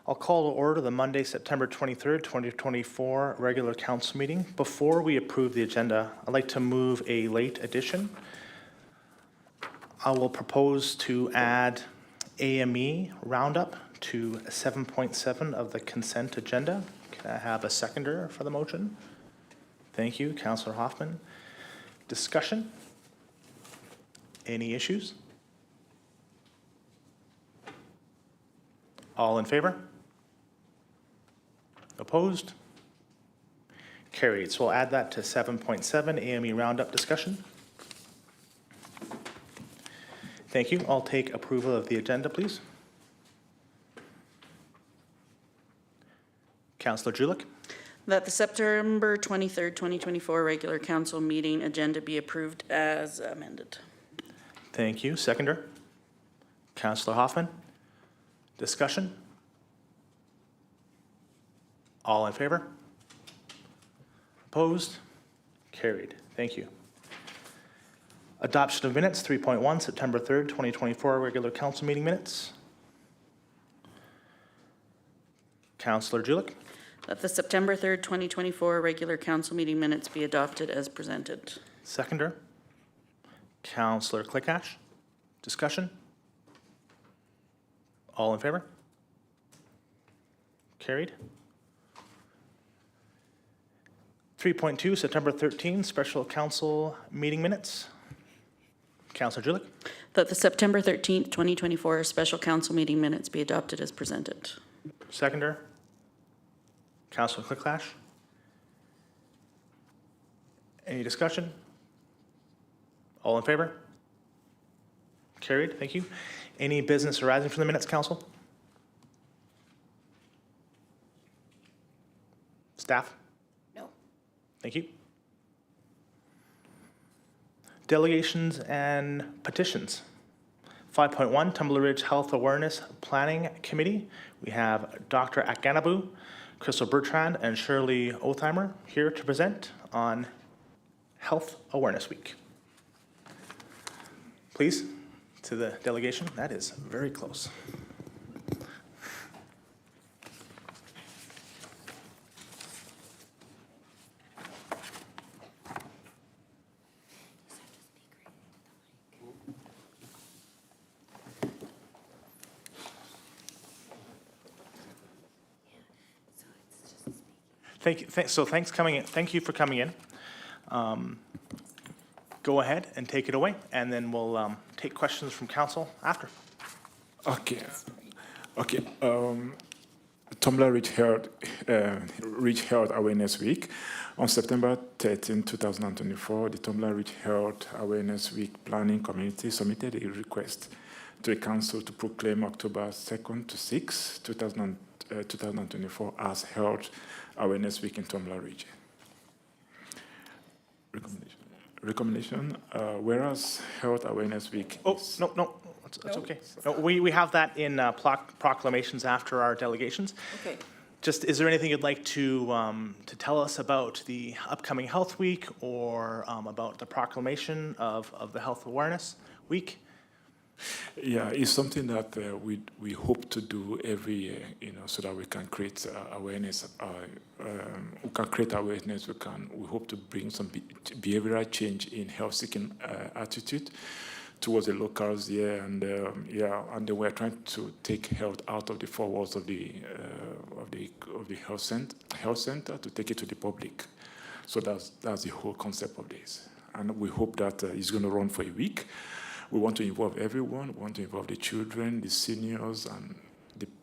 I'll call to order the Monday, September 23rd, 2024 regular council meeting. Before we approve the agenda, I'd like to move a late addition. I will propose to add AME roundup to 7.7 of the consent agenda. Can I have a seconder for the motion? Thank you, Councillor Hoffman. Discussion? Any issues? All in favor? Opposed? Carried. So we'll add that to 7.7 AME roundup discussion. Thank you. I'll take approval of the agenda, please. Councillor Julik. That the September 23rd, 2024 regular council meeting agenda be approved as amended. Thank you. Seconder. Councillor Hoffman. Discussion? All in favor? Opposed? Carried. Thank you. Adoption of minutes, 3.1, September 3rd, 2024, regular council meeting minutes. Councillor Julik. That the September 3rd, 2024 regular council meeting minutes be adopted as presented. Seconder. Councillor Clickash. Discussion? All in favor? Carried. 3.2, September 13, special council meeting minutes. Councillor Julik. That the September 13th, 2024 special council meeting minutes be adopted as presented. Seconder. Councillor Clicklash. Any discussion? All in favor? Carried. Thank you. Any business arising from the minutes, council? Staff? No. Thank you. Delegations and petitions. 5.1, Tumbler Ridge Health Awareness Planning Committee. We have Dr. Akanembu, Cristal Bertrand, and Shirley Othheimer here to present on Health Awareness Week. Please, to the delegation. That is very close. Thank you. Thank you for coming in. Go ahead and take it away, and then we'll take questions from council after. Okay. Tumbler Ridge Health Awareness Week. On September 13, 2024, the Tumbler Ridge Health Awareness Week Planning Committee submitted a request to the council to proclaim October 2nd to 6, 2024 as Health Awareness Week in Tumbler Ridge. Recommendation, whereas Health Awareness Week No, that's okay. No, we have that in proclamations after our delegations. Okay. Just, is there anything you'd like to tell us about the upcoming Health Week or about the proclamation of the Health Awareness Week? Yeah, it's something that we hope to do every year, so that we can create awareness. We can create awareness. We hope to bring some behavioral change in health-seeking attitude towards the locals here, and then we're trying to take health out of the four walls of the health center to take it to the public. So that's the whole concept of this, and we hope that it's going to run for a week. We want to involve everyone. We want to involve the children, the seniors, and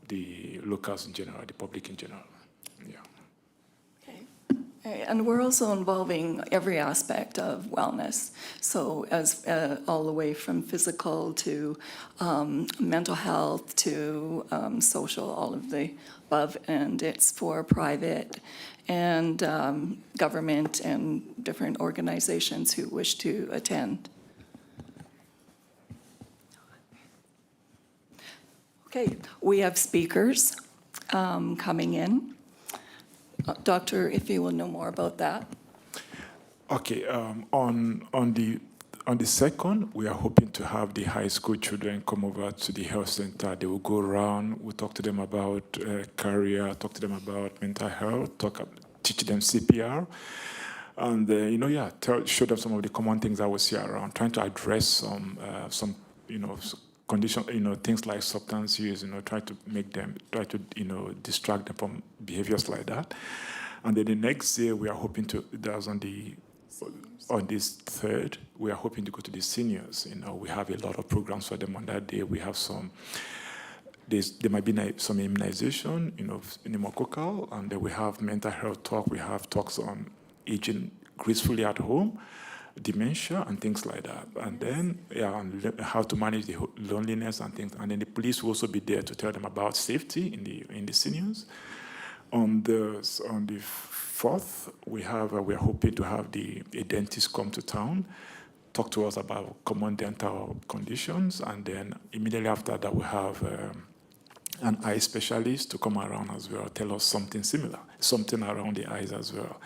the locals in general, the public in general. Yeah. Okay. And we're also involving every aspect of wellness. So as all the way from physical to mental health to social, all of the above. And it's for private and government and different organizations who wish to attend. Okay, we have speakers coming in. Doctor, if you will know more about that. Okay, on On the 2nd, we are hoping to have the high school children come over to the health center. They will go around, we'll talk to them about career, talk to them about mental health, teach them CPR, and show them some of the common things that we see around, trying to address some condition, things like substance use, try to distract them from behaviors like that. And then the next day, we are hoping to, that's on this 3rd, we are hoping to go to the seniors. We have a lot of programs for them on that day. We have there might be some immunization, pneumococcal, and then we have mental health talk. We have talks on aging gracefully at home, dementia, and things like that. And then, and how to manage the loneliness and things. And then the police will also be there to tell them about safety in the seniors. On the 4th, we are hoping to have a dentist come to town, talk to us about common dental conditions, and then immediately after that, we have an eye specialist to come around as well, tell us something similar, something around the eyes as well.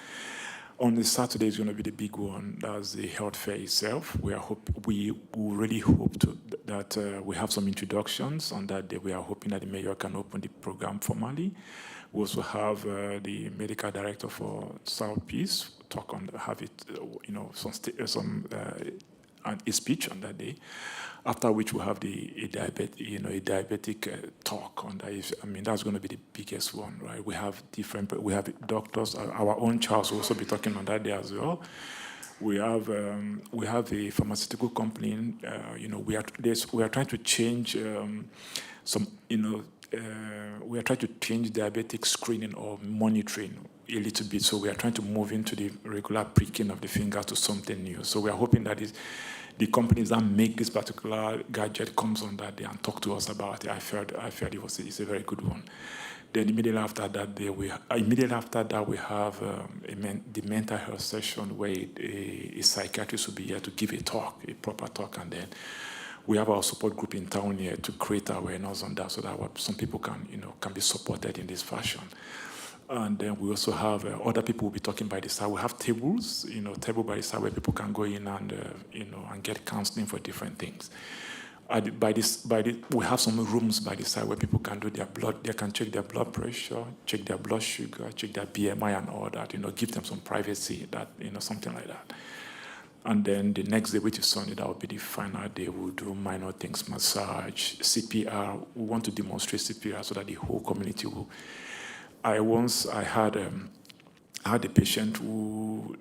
On the Saturday is going to be the big one. That's the health fair itself. We really hope that we have some introductions on that day. We are hoping that the mayor can open the program formally. We also have the medical director for Southeast talk on a speech on that day. After which we have a diabetic talk on that. That's going to be the biggest one, right? We have doctors. Our own Charles will also be talking on that day as well. We have a pharmaceutical company. We are trying to change we are trying to change diabetic screening or monitoring a little bit. So we are trying to move into the regular pricking of the finger to something new. So we are hoping that the companies that make this particular gadget comes on that day and talk to us about it. I felt it's a very good one. Then immediately after that, we have the mental health session where a psychiatrist will be here to give a proper talk, and then we have our support group in town here to create awareness on that, so that some people can be supported in this fashion. And then we also have other people will be talking by the side. We have tables, table by the side where people can go in and and get counseling for different things. We have some rooms by the side where people can do their blood. They can check their blood pressure, check their blood sugar, check their BMI and all that. Give them some privacy, something like that. And then the next day, which is Sunday, that will be the final day. We'll do minor things, massage, CPR. We want to demonstrate CPR so that the whole community will. I had a patient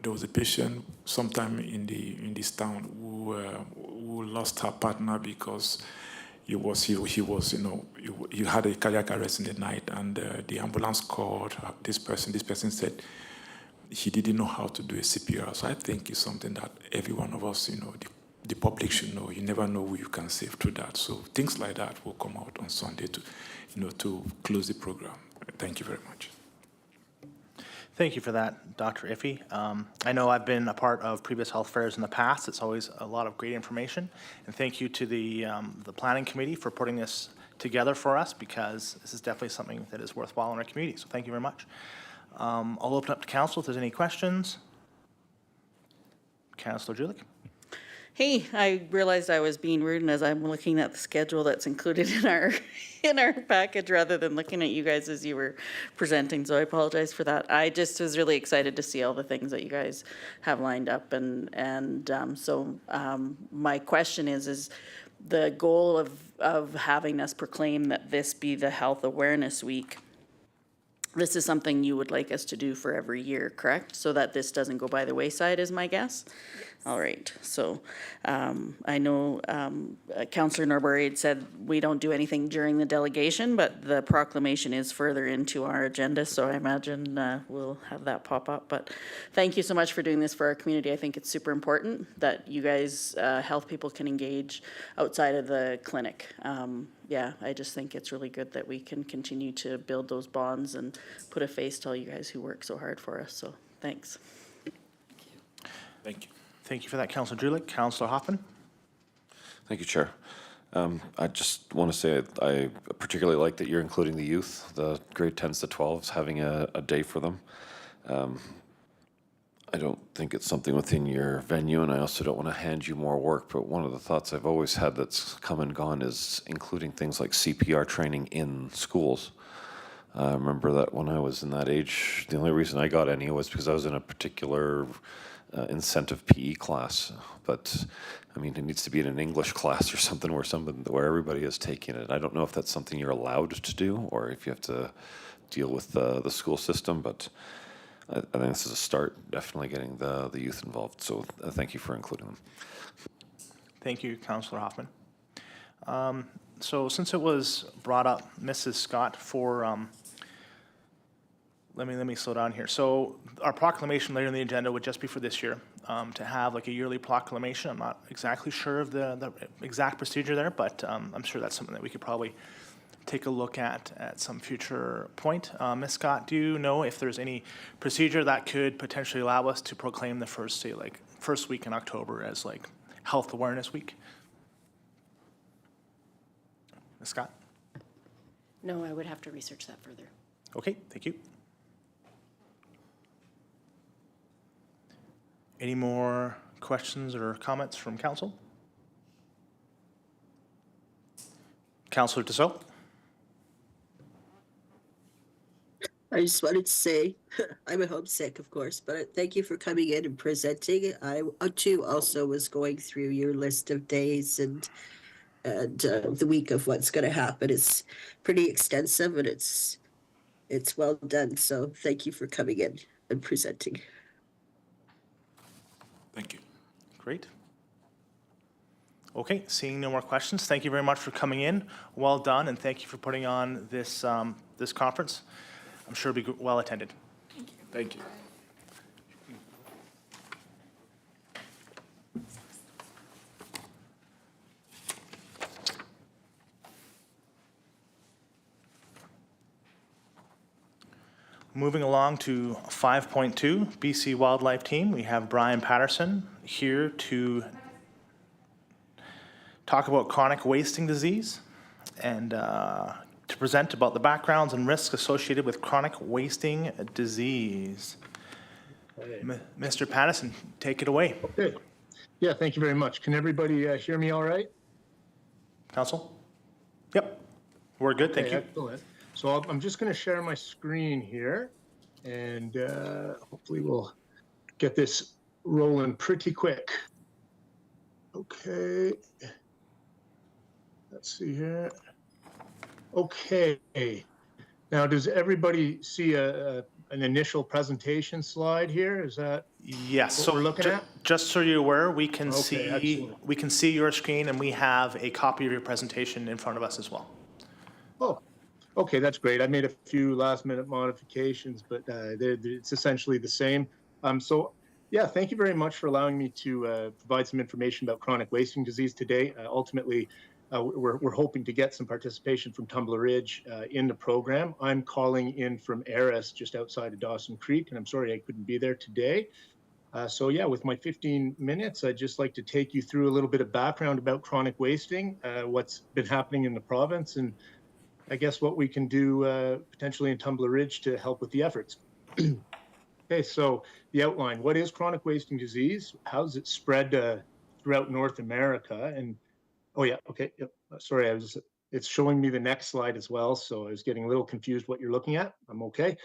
there was a patient sometime in this town who lost her partner because he had a cardiac arrest in the night, and the ambulance called this person. This person said he didn't know how to do a CPR. So I think it's something that every one of us, the public should know. You never know who you can save through that. So things like that will come out on Sunday to close the program. Thank you very much. Thank you for that, Dr. Iffy. I know I've been a part of previous health fairs in the past. It's always a lot of great information. And thank you to the planning committee for putting this together for us, because this is definitely something that is worthwhile in our community. So thank you very much. I'll open up to council if there's any questions. Councillor Julik. Hey, I realized I was being rude, and as I'm looking at the schedule that's included in our package rather than looking at you guys as you were presenting, so I apologize for that. I just was really excited to see all the things that you guys have lined up, and so my question is the goal of having us proclaim that this be the Health Awareness Week. This is something you would like us to do for every year, correct? So that this doesn't go by the wayside, is my guess? Yes. All right. So I know Councillor Norbury had said we don't do anything during the delegation, but the proclamation is further into our agenda, so I imagine we'll have that pop up. But thank you so much for doing this for our community. I think it's super important that you guys, health people, can engage outside of the clinic. Yeah, I just think it's really good that we can continue to build those bonds and put a face to all you guys who work so hard for us. So thanks. Thank you. Thank you for that, Councillor Julik. Councillor Hoffman. Thank you, Chair. I just want to say I particularly like that you're including the youth, the grade 10s to 12s, having a day for them. I don't think it's something within your venue, and I also don't want to hand you more work, but one of the thoughts I've always had that's come and gone is including things like CPR training in schools. I remember that when I was in that age, the only reason I got any was because I was in a particular incentive PE class. But I mean, it needs to be in an English class or something where everybody is taking it. I don't know if that's something you're allowed to do or if you have to deal with the school system, but I think this is a start, definitely getting the youth involved. So thank you for including them. Thank you, Councillor Hoffman. So since it was brought up, Mrs. Scott, for, let me slow down here. So our proclamation later in the agenda would just be for this year, to have like a yearly proclamation. I'm not exactly sure of the exact procedure there, but I'm sure that's something that we could probably take a look at some future point. Ms. Scott, do you know if there's any procedure that could potentially allow us to proclaim the first, say, like, first week in October as like Health Awareness Week? Ms. Scott? No, I would have to research that further. Okay, thank you. Any more questions or comments from council? Councillor Tissot? I just wanted to say, I'm homesick, of course, but thank you for coming in and presenting. I too also was going through your list of days and the week of what's going to happen. It's pretty extensive and it's well done. So thank you for coming in and presenting. Thank you. Great. Okay, seeing no more questions, thank you very much for coming in. Well done, and thank you for putting on this, this conference. I'm sure it'll be well attended. Thank you. Moving along to 5.2, BC Wildlife Team, we have Brian Paterson here to talk about chronic wasting disease and to present about the backgrounds and risks associated with chronic wasting disease. Mr. Paterson, take it away. Okay. Yeah, thank you very much. Can everybody hear me all right? Council? Yep, we're good, thank Okay, you. excellent. So I'm just going to share my screen here, and hopefully we'll get this rolling pretty quick. Okay. Let's see here. Okay. Now, does everybody see an initial presentation slide here? Is that Yes, what so we're looking at? just so you're aware, we can Okay, excellent. see your screen, and we have a copy of your presentation in front of us as well. Oh, okay, that's great. I made a few last-minute modifications, but it's essentially the same. So, yeah, thank you very much for allowing me to provide some information about chronic wasting disease today. Ultimately, we're hoping to get some participation from Tumbler Ridge in the program. I'm calling in from Eris, just outside of Dawson Creek, and I'm sorry I couldn't be there today. So yeah, with my 15 minutes, I'd just like to take you through a little bit of background about chronic wasting, what's been happening in the province, and I guess what we can do potentially in Tumbler Ridge to help with the efforts. Okay, so the outline, what is chronic wasting disease? How does it spread throughout North America? And oh yeah, okay, yep. Sorry, it's showing me the next slide as well, so I was getting a little confused what you're looking at. I'm okay.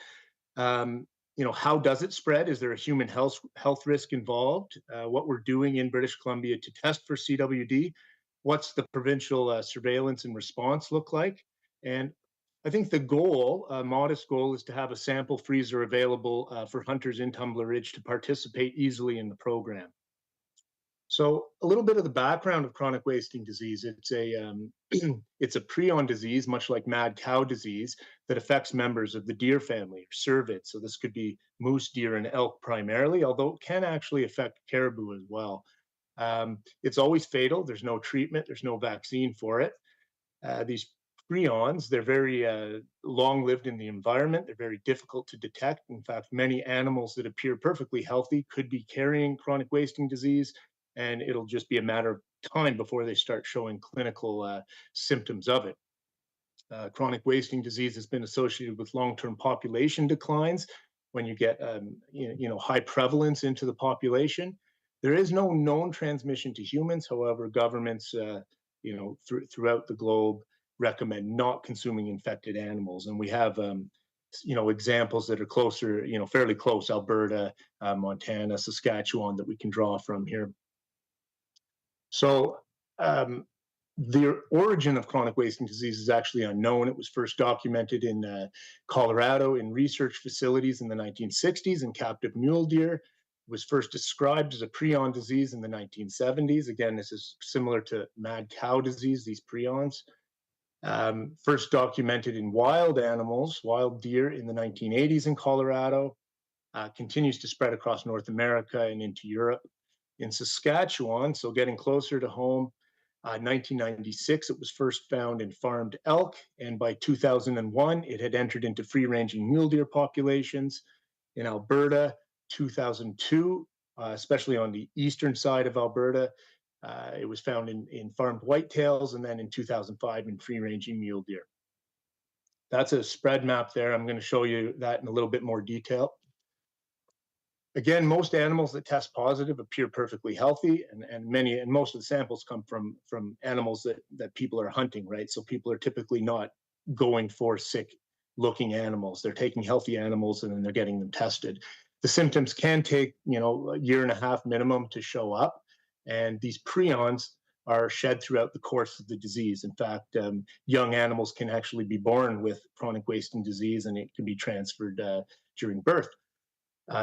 You know, how does it spread? Is there a human health risk involved? What we're doing in British Columbia to test for CWD? What's the provincial surveillance and response look like? And I think the goal, a modest goal, is to have a sample freezer available for hunters in Tumbler Ridge to participate easily in the program. So a little bit of the background of chronic wasting disease. It's a it's a prion disease, much like mad cow disease, that affects members of the deer family or cervids. So this could be moose, deer, and elk primarily, although it can actually affect caribou as well. It's always fatal. There's no treatment. There's no vaccine for it. These prions, they're very long-lived in the environment. They're very difficult to detect. In fact, many animals that appear perfectly healthy could be carrying chronic wasting disease, and it'll just be a matter of time before they start showing clinical symptoms of it. Chronic wasting disease has been associated with long-term population declines, when you get high prevalence into the population. There is no known transmission to humans. However, governments throughout the globe recommend not consuming infected animals, and we have examples that are closer, fairly close: Alberta, Montana, Saskatchewan, that we can draw from here. So the origin of chronic wasting disease is actually unknown. It was first documented in Colorado in research facilities in the 1960s in captive mule deer. It was first described as a prion disease in the 1970s. Again, this is similar to mad cow disease, these prions. First documented in wild animals, wild deer, in the 1980s in Colorado. Continues to spread across North America and into Europe. In Saskatchewan, so getting closer to home, 1996, it was first found in farmed elk, and by 2001, it had entered into free-ranging mule deer populations. In Alberta, 2002, especially on the eastern side of Alberta, it was found in farmed whitetails, and then in 2005 in free-ranging mule deer. That's a spread map there. I'm going to show you that in a little bit more detail. Again, most animals that test positive appear perfectly healthy, and most of the samples come from animals that people are hunting, right? So people are typically not going for sick-looking animals. They're taking healthy animals and then they're getting them tested. The symptoms can take, a year and a half minimum to show up, and these prions are shed throughout the course of the disease. In fact, young animals can actually be born with chronic wasting disease, and it can be transferred during birth.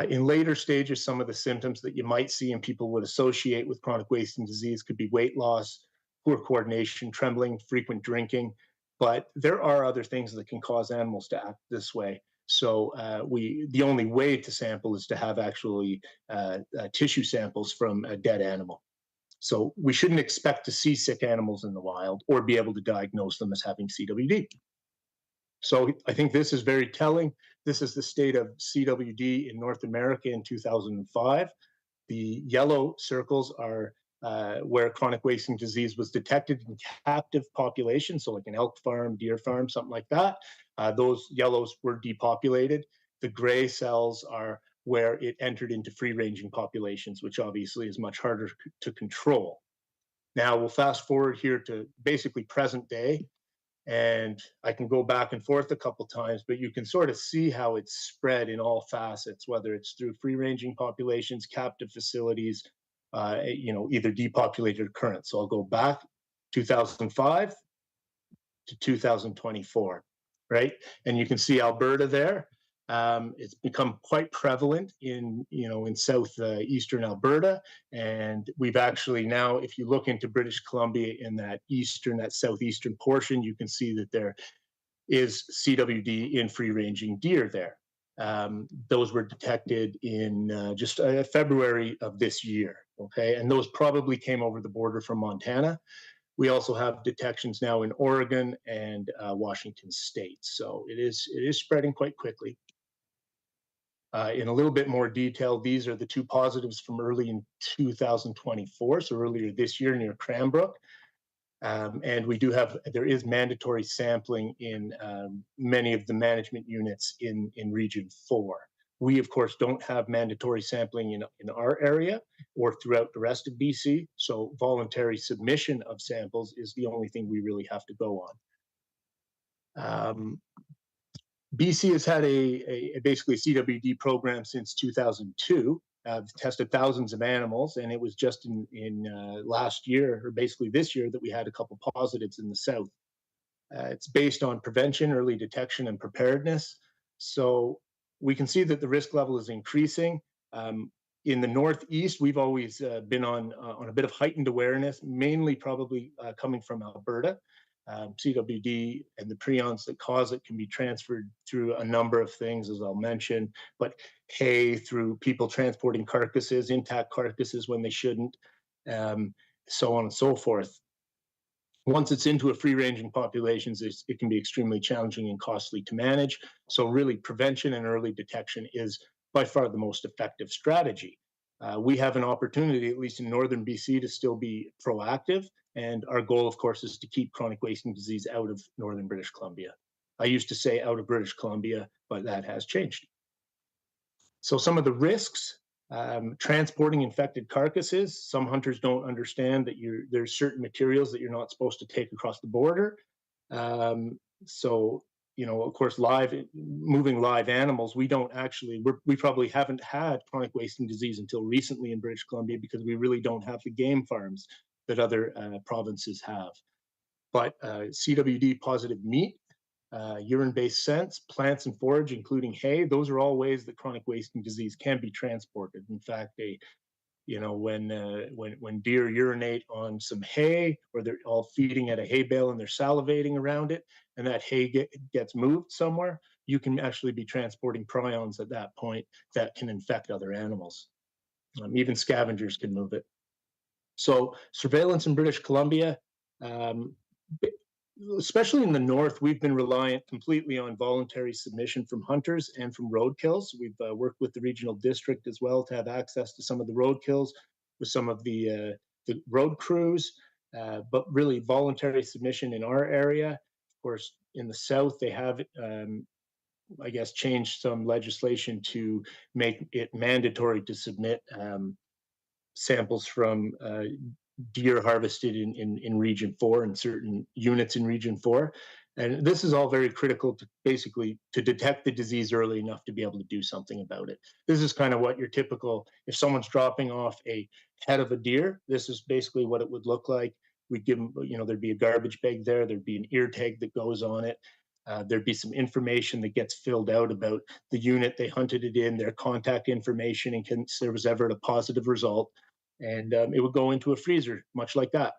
In later stages, some of the symptoms that you might see and people would associate with chronic wasting disease could be weight loss, poor coordination, trembling, frequent drinking. But there are other things that can cause animals to act this way. So the only way to sample is to have actually tissue samples from a dead animal. So we shouldn't expect to see sick animals in the wild or be able to diagnose them as having CWD. So I think this is very telling. This is the state of CWD in North America in 2005. The yellow circles are where chronic wasting disease was detected in captive populations, so like an elk farm, deer farm, something like that. Those yellows were depopulated. The gray cells are where it entered into free-ranging populations, which obviously is much harder to control. Now we'll fast forward here to basically present day. And I can go back and forth a couple times, but you can sort of see how it's spread in all facets, whether it's through free-ranging populations, captive facilities, either depopulated or current. So I'll go back 2005 to 2024, right? And you can see Alberta there. It's become quite prevalent in southeastern Alberta, and we've actually now, if you look into British Columbia in that southeastern portion, you can see that there is CWD in free-ranging deer there. Those were detected in just February of this year, okay? And those probably came over the border from Montana. We also have detections now in Oregon and Washington State, so it is spreading quite quickly. In a little bit more detail, these are the two positives from early in 2024, so earlier this year near Cranbrook. And there is mandatory sampling in many of the management units in Region 4. We, of course, don't have mandatory sampling in our area or throughout the rest of BC, so voluntary submission of samples is the only thing we really have to go on. BC has had basically a CWD program since 2002. Tested thousands of animals, and it was just in last year, or basically this year, that we had a couple positives in the south. It's based on prevention, early detection, and preparedness. So we can see that the risk level is increasing. In the Northeast, we've always been on a bit of heightened awareness, mainly probably coming from Alberta. CWD and the prions that cause it can be transferred through a number of things, as I'll mention, but through people transporting carcasses, intact carcasses when they shouldn't, so on and so forth. Once it's into a free-ranging populations, it can be extremely challenging and costly to manage. So really, prevention and early detection is by far the most effective strategy. We have an opportunity, at least in northern BC, to still be proactive. And our goal, of course, is to keep chronic wasting disease out of northern British Columbia. I used to say out of British Columbia, but that has changed. So some of the risks, transporting infected carcasses. Some hunters don't understand that there's certain materials that you're not supposed to take across the border. So, of course, moving live animals, we probably haven't had chronic wasting disease until recently in British Columbia because we really don't have the game farms that other provinces have. But CWD positive meat, urine-based scents, plants and forage, including hay, those are all ways that chronic wasting disease can be transported. In fact, when deer urinate on some hay, or they're all feeding at a hay bale and they're salivating around it, and that hay gets moved somewhere, you can actually be transporting prions at that point that can infect other animals. Even scavengers can move it. So surveillance in British Columbia, especially in the north, we've been reliant completely on voluntary submission from hunters and from roadkills. We've worked with the regional district as well to have access to some of the roadkills with some of the road crews, but really voluntary submission in our area. Of course, in the south, they have, I guess, changed some legislation to make it mandatory to submit samples from deer harvested in Region 4 and certain units in Region 4. And this is all very critical to basically to detect the disease early enough to be able to do something about it. This is kind of what your typical, if someone's dropping off a head of a deer, this is basically what it would look like. We'd give them, there'd be a garbage bag there, there'd be an ear tag that goes on it. There'd be some information that gets filled out about the unit they hunted it in, their contact information, in case there was ever a positive result. And it would go into a freezer, much like that.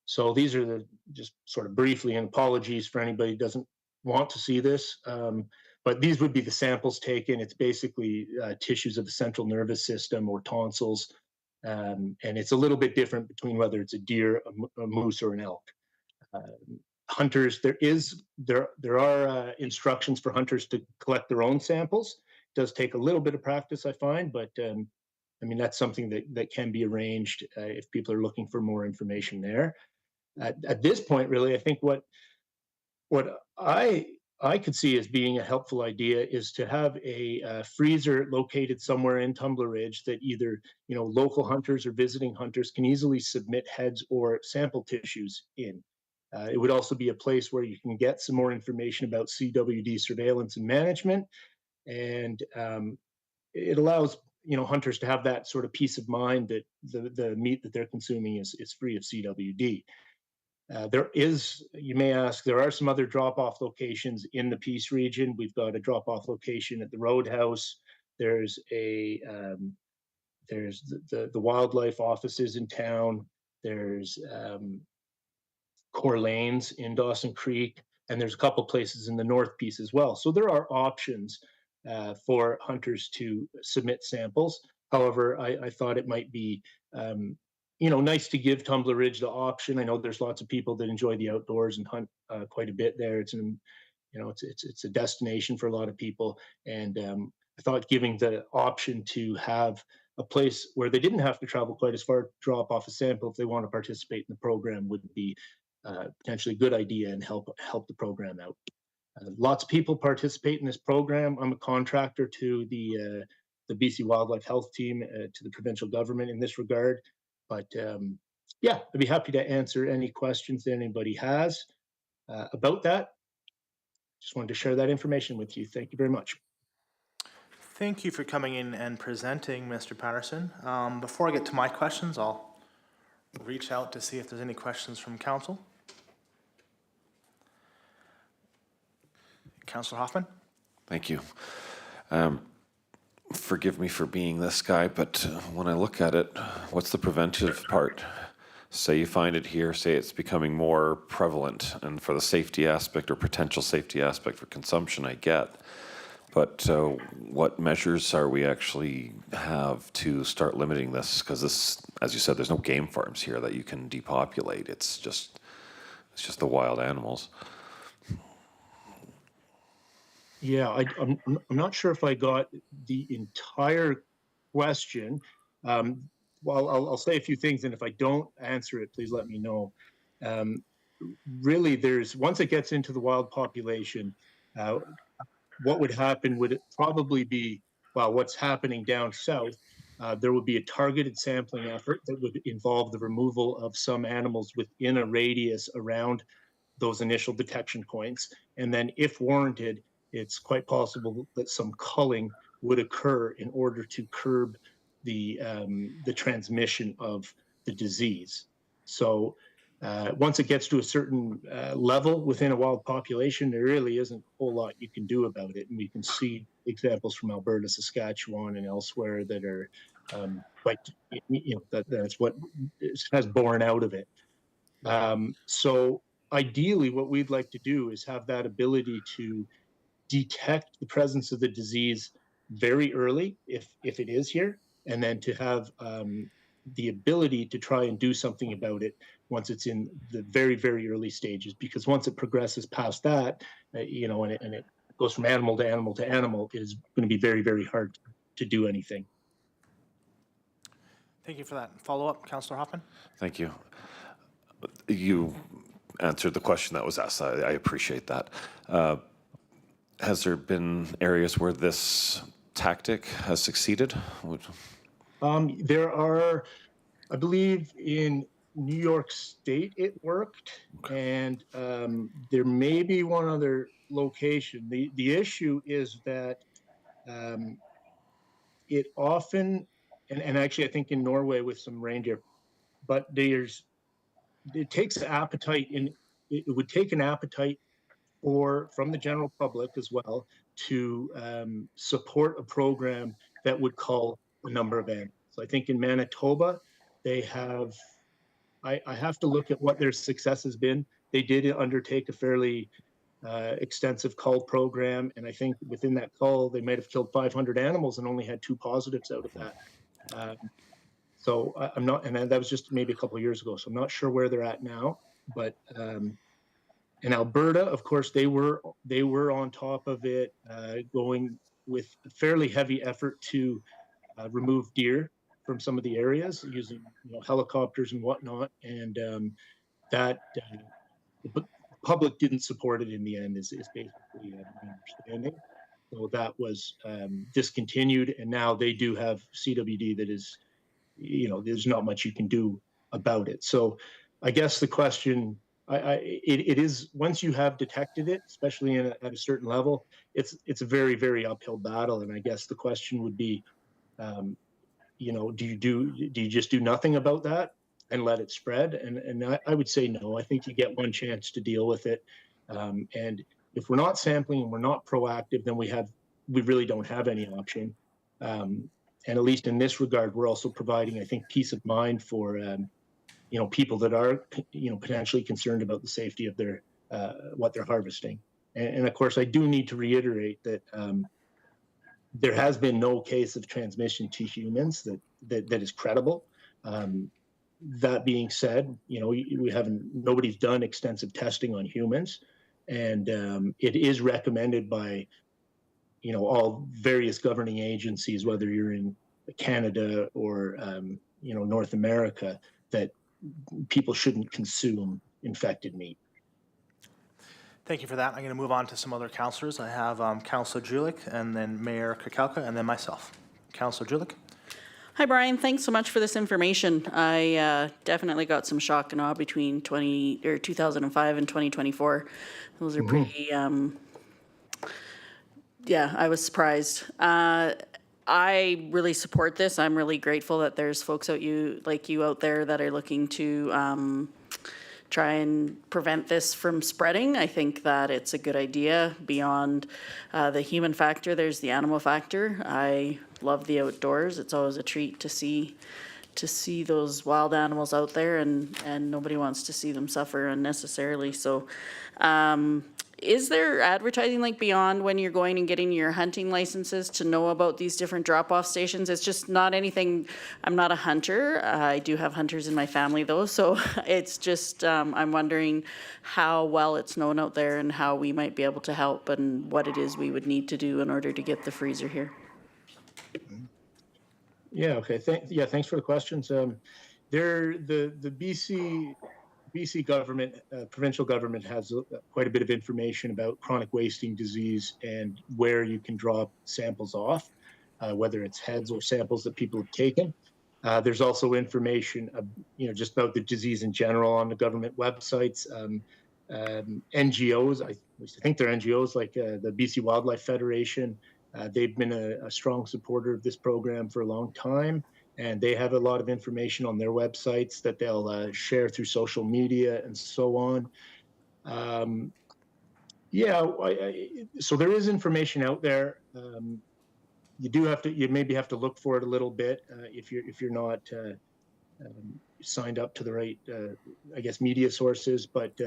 So these are just sort of briefly, and apologies for anybody who doesn't want to see this, but these would be the samples taken. It's basically tissues of the central nervous system or tonsils, and it's a little bit different between whether it's a deer, a moose, or an elk. Hunters, there are instructions for hunters to collect their own samples. It does take a little bit of practice, I find, but that's something that can be arranged if people are looking for more information there. At this point, really, I think what I could see as being a helpful idea is to have a freezer located somewhere in Tumbler Ridge that either local hunters or visiting hunters can easily submit heads or sample tissues in. It would also be a place where you can get some more information about CWD surveillance and management, and it allows hunters to have that sort of peace of mind that the meat that they're consuming is free of CWD. You may ask, there are some other drop-off locations in the Peace region. We've got a drop-off location at the Roadhouse. There's the wildlife offices in town. There's Core Lanes in Dawson Creek, and there's a couple places in the North Peace as well. So there are options for hunters to submit samples. However, I thought it might be nice to give Tumbler Ridge the option. I know there's lots of people that enjoy the outdoors and hunt quite a bit there. It's a destination for a lot of people, and I thought giving the option to have a place where they didn't have to travel quite as far to drop off a sample if they want to participate in the program would be potentially a good idea and help the program out. Lots of people participate in this program. I'm a contractor to the BC Wildlife Health Team, to the provincial government in this regard. But I'd be happy to answer any questions that anybody has about that. Just wanted to share that information with you. Thank you very much. Thank you for coming in and presenting, Mr. Paterson. Before I get to my questions, I'll reach out to see if there's any questions from council. Councillor Hoffman? Thank you. Forgive me for being this guy, but when I look at it, what's the preventive part? Say you find it here, say it's becoming more prevalent, and for the safety aspect or potential safety aspect for consumption, I get. But what measures are we actually have to start limiting this? Because this, as you said, there's no game farms here that you can depopulate. It's just the wild animals. Yeah, I'm not sure if I got the entire question. Well, I'll say a few things, and if I don't answer it, please let me know. Really, once it gets into the wild population, what would happen would it probably be, well, what's happening down south. There would be a targeted sampling effort that would involve the removal of some animals within a radius around those initial detection points. And then if warranted, it's quite possible that some culling would occur in order to curb the transmission of the disease. So once it gets to a certain level within a wild population, there really isn't a whole lot you can do about it. And we can see examples from Alberta, Saskatchewan, and elsewhere that are quite, that's what has borne out of it. So ideally, what we'd like to do is have that ability to detect the presence of the disease very early, if it is here, and then to have the ability to try and do something about it once it's in the very, very early stages. Because once it progresses past that, and it goes from animal to animal to animal, it is going to be very, very hard to do anything. Thank you for that. Follow-up, Councillor Hoffman? Thank you. You answered the question that was asked. I appreciate that. Has there been areas where this tactic has succeeded? There are, I believe, in New York State it worked, and there may be one other location. The issue is that it often, and actually I think in Norway with some reindeer, but it takes appetite it would take an appetite from the general public as well to support a program that would cull a number of animals. So I think in Manitoba, they have, I have to look at what their success has been. They did undertake a fairly extensive cull program, and I think within that cull, they might have killed 500 animals and only had 2 positives out of that. So I'm not, and that was just maybe a couple of years ago, so I'm not sure where they're at now, but in Alberta, of course, they were on top of it, going with a fairly heavy effort to remove deer from some of the areas using helicopters and whatnot, and that the public didn't support it in the end. Is basically my understanding. So that was discontinued, and now they do have CWD that is, there's not much you can do about it. So I guess the question. It is, once you have detected it, especially at a certain level, it's a very, very uphill battle. And I guess the question would be, do you just do nothing about that and let it spread? And I would say no. I think you get one chance to deal with it. And if we're not sampling and we're not proactive, then we really don't have any option. And at least in this regard, we're also providing, I think, peace of mind for people that are, potentially concerned about the safety of their, what they're harvesting. And of course, I do need to reiterate that there has been no case of transmission to humans that is credible. That being said, nobody's done extensive testing on humans, and it is recommended by, all various governing agencies, whether you're in Canada or, North America, that people shouldn't consume infected meat. Thank you for that. I'm going to move on to some other councillors. I have Councillor Julich, and then Mayor Kukalka, and then myself. Councillor Julich. Hi, Brian. Thanks so much for this information. I definitely got some shock and awe between 2005 and 2024. Those are pretty, I was surprised. I really support this. I'm really grateful that there's folks like you out there that are looking to try and prevent this from spreading. I think that it's a good idea. Beyond the human factor, there's the animal factor. I love the outdoors. It's always a treat to see those wild animals out there, and nobody wants to see them suffer unnecessarily. So is there advertising like beyond when you're going and getting your hunting licenses to know about these different drop-off stations? It's just not anything. I'm not a hunter. I do have hunters in my family though, so it's just I'm wondering how well it's known out there and how we might be able to help and what it is we would need to do in order to get the freezer here. Yeah. Okay. Thanks for the questions. The BC BC government, provincial government has quite a bit of information about chronic wasting disease and where you can drop samples off, whether it's heads or samples that people have taken. There's also information, just about the disease in general on the government websites. NGOs, I think they're NGOs like the BC Wildlife Federation. They've been a strong supporter of this program for a long time, and they have a lot of information on their websites that they'll share through social media and so on. So there is information out there. You maybe have to look for it a little bit if you're not signed up to the right, media sources. But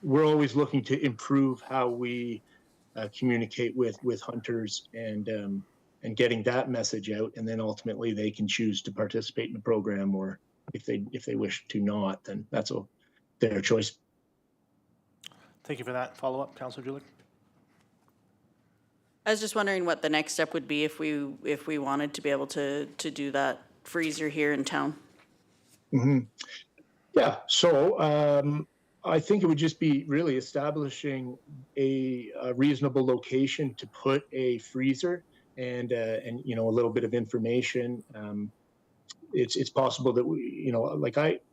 we're always looking to improve how we communicate with hunters and getting that message out, and then ultimately they can choose to participate in the program, or if they wish to not, then that's their choice. Thank you for that follow-up, Councillor Julich. I was just wondering what the next step would be if we wanted to be able to do that freezer here in town. Mm-hmm. Yeah, so I think it would just be really establishing a reasonable location to put a freezer and a little bit of information. It's possible that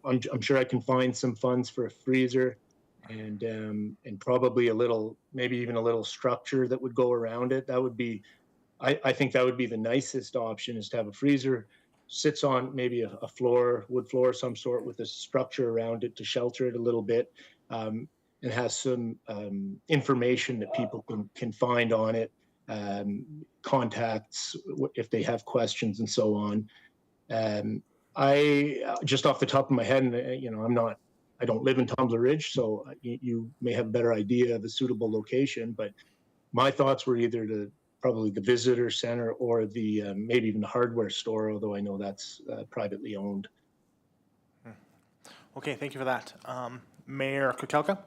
I'm sure I can find some funds for a freezer and probably maybe even a little structure that would go around it. That would be, I think that would be the nicest option, is to have a freezer sits on maybe a wood floor of some sort, with a structure around it to shelter it a little bit, and has some information that people can find on it, contacts if they have questions and so on. I just off the top of my head, and I don't live in Tumbler Ridge, so you may have a better idea of a suitable location, but my thoughts were either probably the visitor center or the maybe even the hardware store, although I know that's privately owned. Okay, thank you for that. Mayor Kukelka?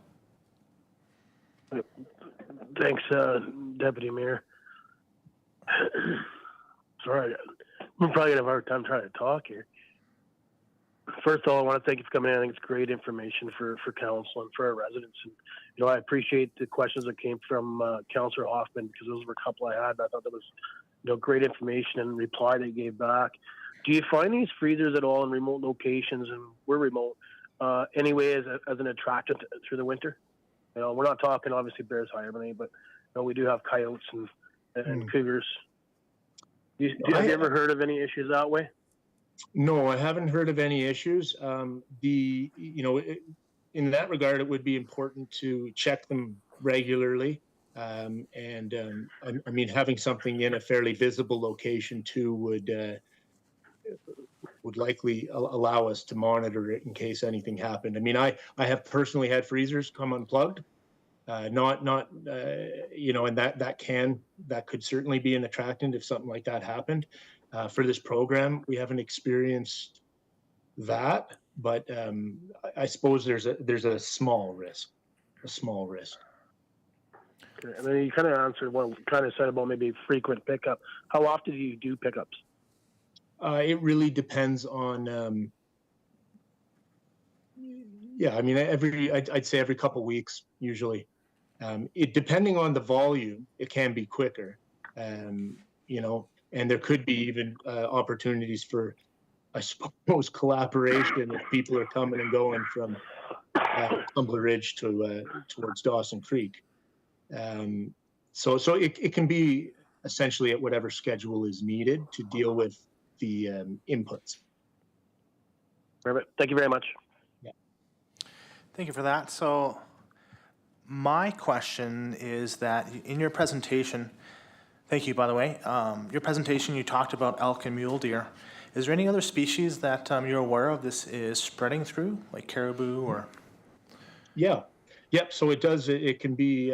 Thanks, Deputy Mayor. Sorry, I'm probably gonna have a hard time trying to talk here. First of all, I want to thank you for coming in. I think it's great information for council and for our residents. And, I appreciate the questions that came from Councillor Hoffman, because those were a couple I had. And I thought that was, great information and reply they gave back. Do you find these freezers at all in remote locations, and we're remote, anyway, as an attractant through the winter? We're not talking obviously bears, hibernate, but we do have coyotes and cougars. Have you ever heard of any issues that way? No, I haven't heard of any issues. In that regard, it would be important to check them regularly. Having something in a fairly visible location too would likely allow us to monitor it in case anything happened. I have personally had freezers come unplugged. And that could certainly be an attractant if something like that happened. For this program, we haven't experienced that, but I suppose there's a small risk. Okay. And then you kind of answered what kind of said about maybe frequent pickup. How often do you do pickups? It really depends on. I'd say every couple weeks usually. Depending on the volume, it can be quicker. And there could be even opportunities for, I suppose, collaboration if people are coming and going from Tumbler Ridge towards Dawson Creek. So it can be essentially at whatever schedule is needed to deal with the inputs. Perfect. Thank you very much. Yeah. Thank you for that. So my question is that in your presentation, thank you, by the way, your presentation, you talked about elk and mule deer. Is there any other species that you're aware of this is spreading through, like caribou or? Yeah. Yep. So it does. It can be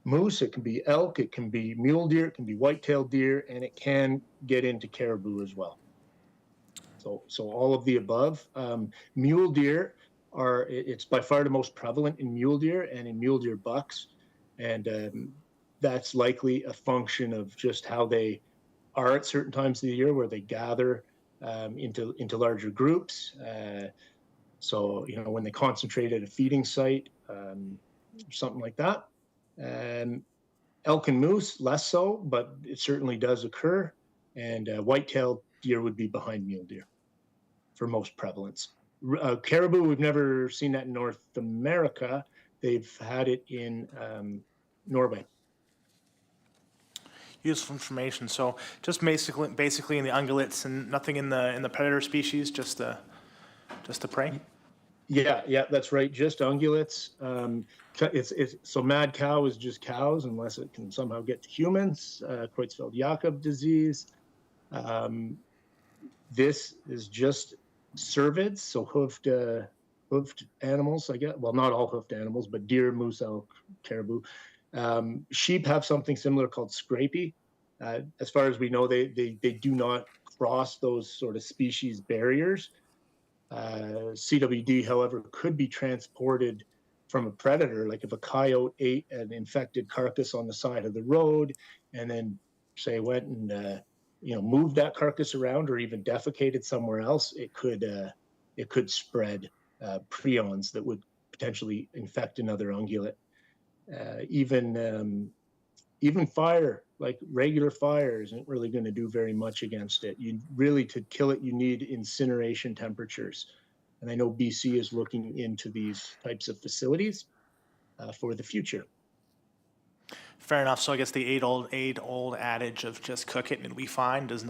moose, it can be elk, it can be mule deer, it can be white-tailed deer, and it can get into caribou as well. So all of the above. Mule deer it's by far the most prevalent in mule deer and in mule deer bucks, and that's likely a function of just how they are at certain times of the year, where they gather into larger groups. So, when they concentrate at a feeding site, something like that. Elk and moose, less so, but it certainly does occur. And white-tailed deer would be behind mule deer for most prevalence. Caribou, we've never seen that in North America. They've had it in Norway. Useful information. So just basically in the ungulates and nothing in the predator species, just the prey. Yeah, that's right. Just ungulates. So mad cow is just cows unless it can somehow get to humans. Creutzfeldt-Jakob disease. This is just cervids, so hoofed animals, I guess. Well, not all hoofed animals, but deer, moose, elk, caribou. Sheep have something similar called scrapie. As far as we know, they do not cross those sort of species barriers. CWD, however, could be transported from a predator, like if a coyote ate an infected carcass on the side of the road and then, say, went and moved that carcass around or even defecated somewhere else, it could spread prions that would potentially infect another ungulate. Even fire, like regular fire, isn't really going to do very much against it. To kill it, you need incineration temperatures. And I know BC is looking into these types of facilities for the future. Fair enough. So I guess the age-old adage of just cook it and it'll be fine doesn't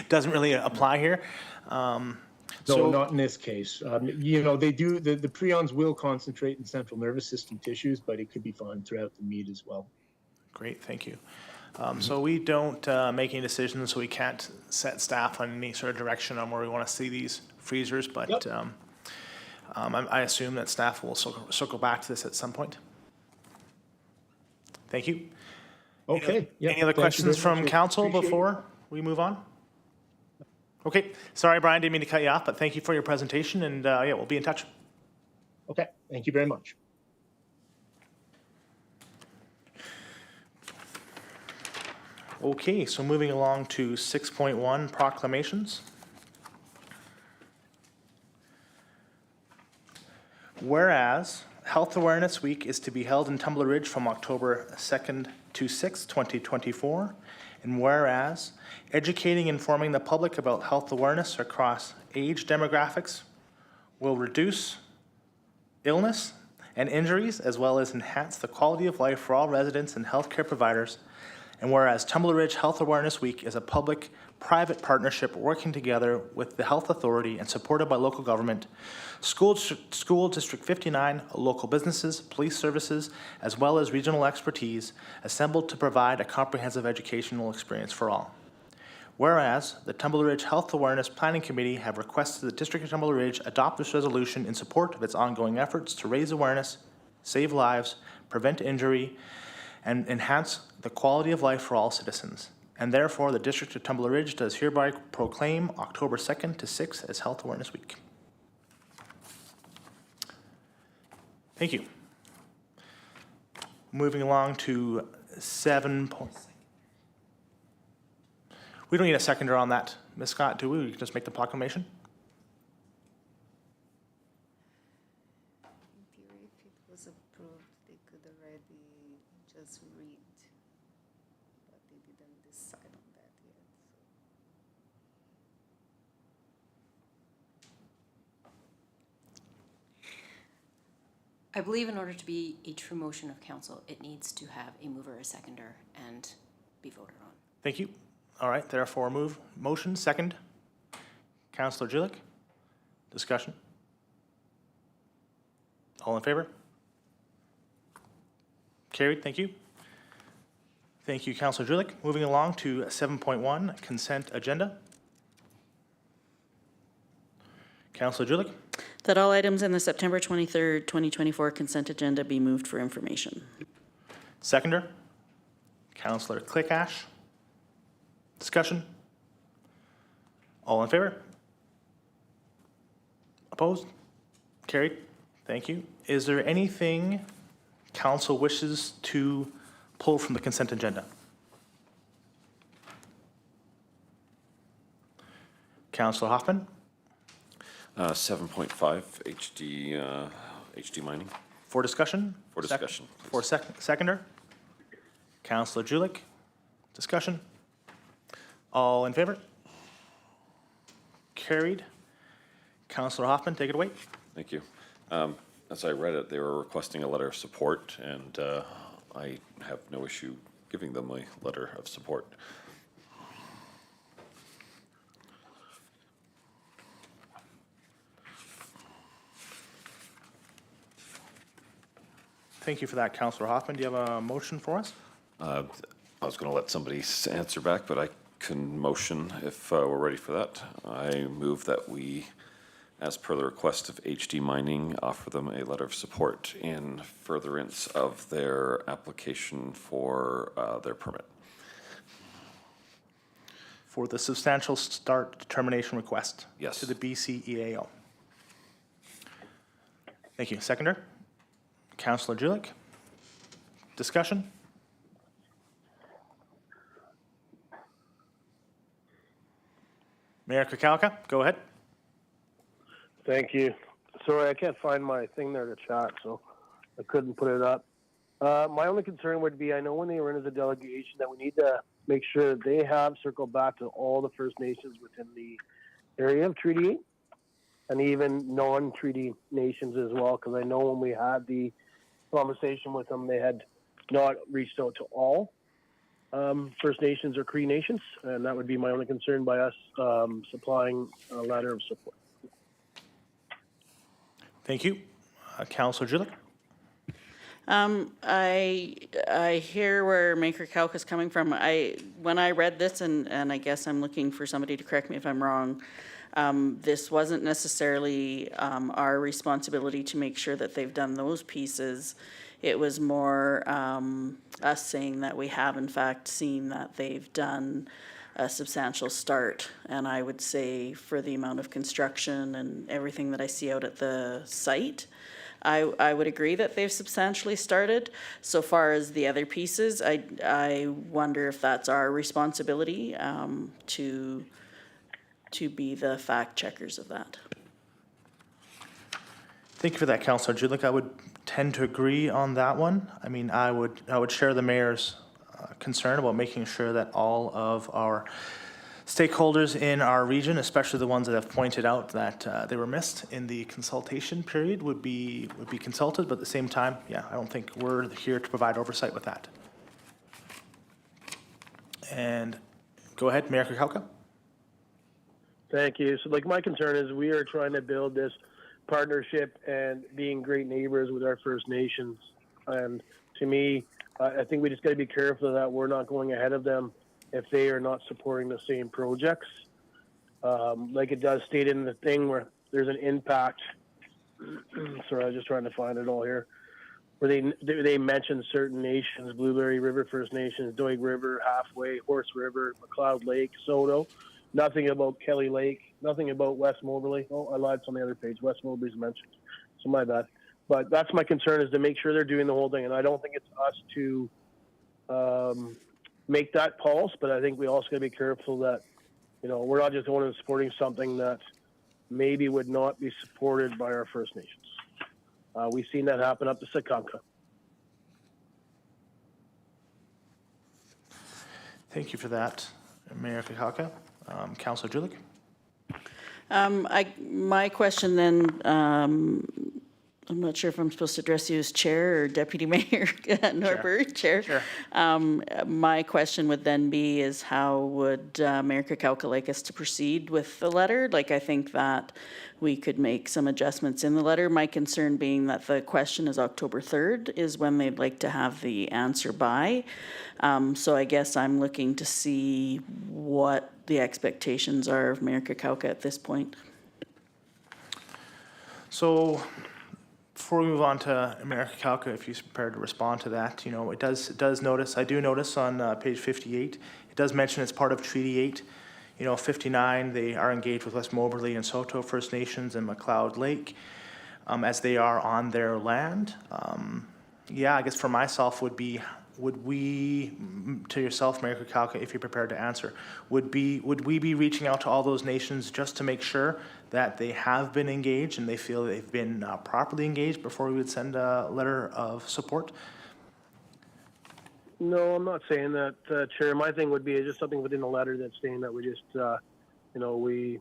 really apply here. No, not in this case. They do, the prions will concentrate in central nervous system tissues, but it could be found throughout the meat as well. Great, thank you. So we don't make any decisions, so we can't set staff on any sort of direction on where we want to see these freezers, but Yep. I assume that staff will circle back to this at some point. Thank you. Okay. Any other questions from council before we move on? Okay, sorry, Brian, didn't mean to cut you off, but thank you for your presentation, and we'll be in touch. Okay, thank you very much. Okay, so moving along to 6.1, proclamations. Whereas Health Awareness Week is to be held in Tumbler Ridge from October 2nd to 6th, 2024, and whereas educating and informing the public about health awareness across age demographics will reduce illness and injuries, as well as enhance the quality of life for all residents and healthcare providers. And whereas Tumbler Ridge Health Awareness Week is a public-private partnership working together with the Health Authority and supported by local government, School District 59, local businesses, police services, as well as regional expertise assembled to provide a comprehensive educational experience for all. Whereas the Tumbler Ridge Health Awareness Planning Committee have requested the District of Tumbler Ridge adopt this resolution in support of its ongoing efforts to raise awareness, save lives, prevent injury, and enhance the quality of life for all citizens. And therefore, the District of Tumbler Ridge does hereby proclaim October 2nd to 6th as Health Awareness Week. Thank you. Moving along to 7. We don't need a seconder on that, Ms. Scott, do we? We can just make the proclamation? In theory, if it was approved, they could already just read, but they didn't decide on that yet. I believe in order to be a true motion of council, it needs to have a mover, a seconder, and be voted on. Thank you. All right, therefore motion, second. Councillor Jilek, discussion. All in favor? Carried, thank you. Thank you, Councillor Jilek. Moving along to 7.1, consent agenda. Councillor Jilek. That all items in the September 23rd, 2024 consent agenda be moved for information. Seconder. Councillor Clickash. Discussion. All in favor? Opposed? Carried. Thank you. Is there anything council wishes to pull from the consent agenda? Councillor Hoffman? 7.5, HD mining. For discussion? For discussion, For seconder? Councillor Julik. Discussion? All in favor? Carried. Councillor Hoffman, take it away. Thank you. As I read it, they were requesting a letter of support, and I have no issue giving them a letter of support. Thank you for that, Councillor Hoffman. Do you have a motion for us? I was going to let somebody answer back, but I can motion if we're ready for that. I move that we, as per the request of HD Mining, offer them a letter of support in furtherance of their application for their permit. For the substantial start determination request? Yes. To the BCEAO. Thank you. Seconder? Councillor Julik. Discussion? Mayor Kukalka, go ahead. Thank you. Sorry, I can't find my thing there to chat, so I couldn't put it up. My only concern would be, I know when they were in as a delegation that we need to make sure that they have circled back to all the First Nations within the area of Treaty 8 and even non-treaty nations as well, because I know when we had the conversation with them, they had not reached out to all First Nations or Cree Nations, and that would be my only concern by us supplying a letter of support. Thank you. Councillor Julik. I hear where Maker Calc is coming from. When I read this, and I guess I'm looking for somebody to correct me if I'm wrong, this wasn't necessarily our responsibility to make sure that they've done those pieces. It was more us saying that we have in fact seen that they've done a substantial start. And I would say for the amount of construction and everything that I see out at the site, I would agree that they've substantially started. So far as the other pieces, I wonder if that's our responsibility to be the fact checkers of that. Thank you for that, Councillor Julik. I would tend to agree on that one. I mean, I would share the mayor's concern about making sure that all of our stakeholders in our region, especially the ones that have pointed out that they were missed in the consultation period, would be consulted. But at the same time, yeah, I don't think we're here to provide oversight with that. And go ahead, Mayor Kukalka. Thank you. So, like, my concern is we are trying to build this partnership and being great neighbors with our First Nations. And to me, I think we just got to be careful that we're not going ahead of them if they are not supporting the same projects. Like it does state in the thing where there's an impact. Sorry, I was just trying to find it all here. Where they mention certain nations: Blueberry River First Nations, Doig River, Halfway, Horse River, McLeod Lake, Soto. Nothing about Kelly Lake. Nothing about West Moberly. Oh, I lied on the other page. West Moberly's mentioned, so my bad. But that's my concern, is to make sure they're doing the whole thing. And I don't think it's us to make that pulse, but I think we also got to be careful that, you know, we're not just going and supporting something that maybe would not be supported by our First Nations. We've seen that happen up to Sikanka. Thank you for that, Mayor Kukalka. Councillor Julik. My question then, I'm not sure if I'm supposed to address you as chair or deputy mayor Norbert, chair. Sure. My question would then be is how would Mayor Kukalka like us to proceed with the letter? Like, I think that we could make some adjustments in the letter. My concern being that the question is October 3rd is when they'd like to have the answer by. So I guess I'm looking to see what the expectations are of Mayor Kukalka at this point. So before we move on to Mayor Kukalka, if he's prepared to respond to that, you know, it does notice, I do notice on page 58, it does mention it's part of Treaty 8. You know, 59, they are engaged with West Moberly and Soto First Nations and McLeod Lake as they are on their land. Yeah, I guess for myself would be would we, to yourself, Mayor Kukalka, if you're prepared to answer, would we be reaching out to all those nations just to make sure that they have been engaged and they feel they've been properly engaged before we would send a letter of support? No, I'm not saying that, Chair. My thing would be just something within the letter that's saying that we just, we